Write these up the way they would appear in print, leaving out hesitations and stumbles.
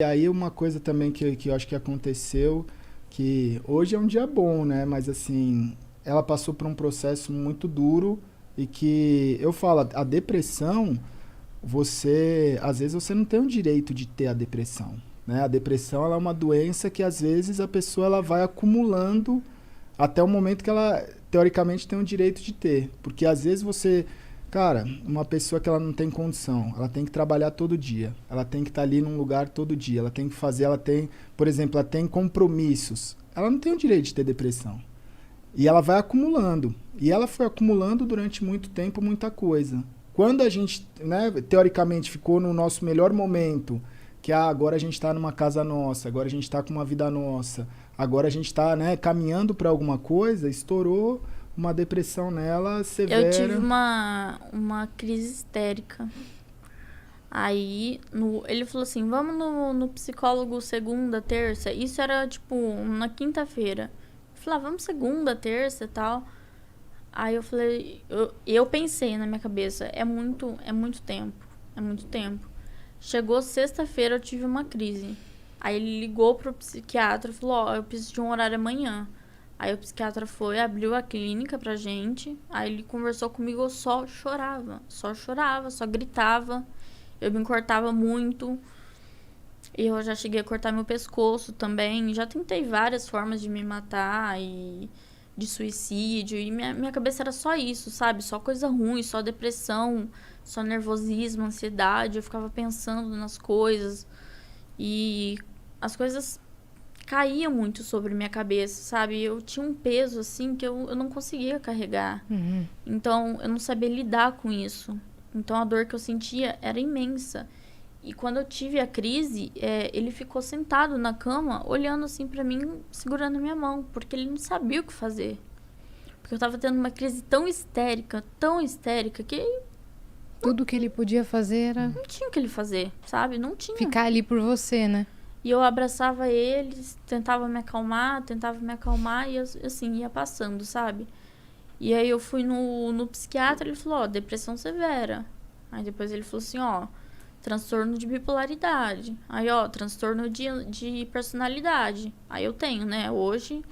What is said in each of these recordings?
E aí uma coisa também que eu acho que aconteceu, que hoje é um dia bom, né? Mas assim, ela passou por um processo muito duro e que eu falo, a depressão, às vezes você não tem o direito de ter a depressão, né? A depressão ela é uma doença que às vezes a pessoa ela vai acumulando até o momento que ela teoricamente tem o direito de ter, porque às vezes cara, uma pessoa que ela não tem condição, ela tem que trabalhar todo dia, ela tem que estar ali num lugar todo dia, ela tem que fazer, ela tem, por exemplo, ela tem compromissos, ela não tem o direito de ter depressão. E ela vai acumulando. E ela foi acumulando durante muito tempo muita coisa. Quando a gente, né, teoricamente, ficou no nosso melhor momento, que agora a gente está numa casa nossa, agora a gente está com uma vida nossa, agora a gente está, né, caminhando para alguma coisa, estourou uma depressão nela severa. Eu tive uma crise histérica. Aí, ele falou assim, vamos no psicólogo segunda, terça. Isso era, tipo, na quinta-feira. Eu falei, vamos segunda, terça e tal. Aí eu falei, eu pensei na minha cabeça, é muito tempo, é muito tempo. Chegou sexta-feira, eu tive uma crise. Aí ele ligou pro psiquiatra e falou, eu preciso de um horário amanhã. Aí o psiquiatra foi, abriu a clínica pra gente. Aí ele conversou comigo, eu só chorava, só gritava. Eu me cortava muito. E eu já cheguei a cortar meu pescoço também. Já tentei várias formas de me matar e de suicídio. E minha cabeça era só isso, sabe? Só coisa ruim, só depressão, só nervosismo, ansiedade. Eu ficava pensando nas coisas. E as coisas caía muito sobre minha cabeça, sabe? Eu tinha um peso, assim, que eu não conseguia carregar. Uhum. Então, eu não sabia lidar com isso. Então, a dor que eu sentia era imensa. E quando eu tive a crise, ele ficou sentado na cama, olhando assim pra mim, segurando a minha mão, porque ele não sabia o que fazer. Porque eu tava tendo uma crise tão histérica, que Tudo que ele podia fazer era não tinha o que ele fazer, sabe? Não tinha. ficar ali por você, né? E eu abraçava eles, tentava me acalmar, e assim, ia passando, sabe? E aí eu fui no psiquiatra, ele falou, depressão severa. Aí depois ele falou assim, transtorno de bipolaridade. Aí, transtorno de personalidade. Aí eu tenho, né, hoje,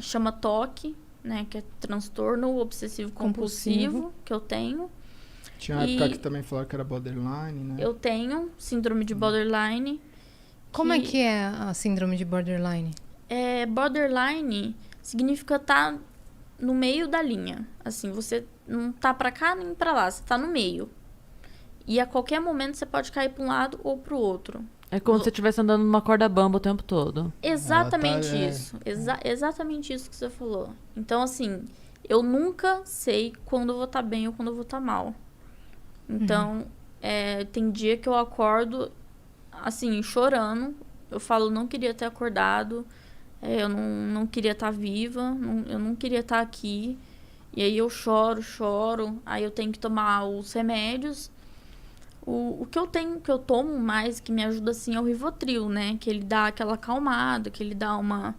chama TOC, né, que é transtorno obsessivo compulsivo, que eu tenho. Tinha uma época que também falaram que era borderline, né? Eu tenho síndrome de borderline. Como é que é a síndrome de borderline? Borderline significa estar no meio da linha. Assim, você não tá pra cá nem pra lá, você tá no meio. E a qualquer momento você pode cair pra um lado ou pro outro. É como se você estivesse andando numa corda bamba o tempo todo. Exatamente isso. Exatamente isso que você falou. Então, assim, eu nunca sei quando eu vou estar bem ou quando eu vou estar mal. Então, tem dia que eu acordo assim, chorando. Eu falo, não queria ter acordado. Eu não queria estar viva. Eu não queria estar aqui. E aí eu choro. Aí eu tenho que tomar os remédios. O que eu tomo mais, que me ajuda, assim, é o Rivotril, né? Que ele dá aquela acalmada, que ele dá uma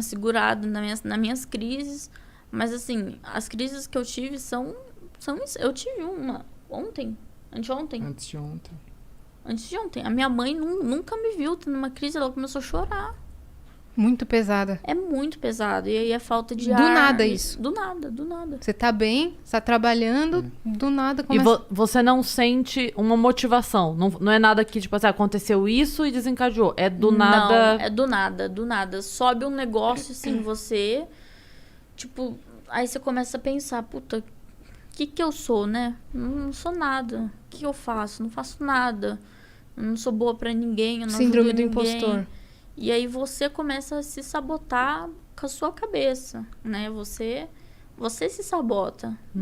segurada nas minhas crises. Mas, assim, as crises que eu tive são eu tive uma ontem, anteontem. Antes de ontem. A minha mãe nunca me viu tendo uma crise, ela começou a chorar. Muito pesada. É muito pesado. E aí é falta de ar. Do nada isso. Do nada. Você tá bem, você tá trabalhando, do nada E começa... você não sente uma motivação. Não é nada que, tipo assim, aconteceu isso e desencadeou. É do nada. Não, é do nada. Sobe um negócio assim em você. Tipo, aí você começa a pensar, puta, o que eu sou, né? Não sou nada. O que eu faço? Não faço nada. Eu não sou boa pra ninguém, eu não Síndrome ajudo do ninguém. impostor. E aí você começa a se sabotar com a sua cabeça, né? Você se sabota.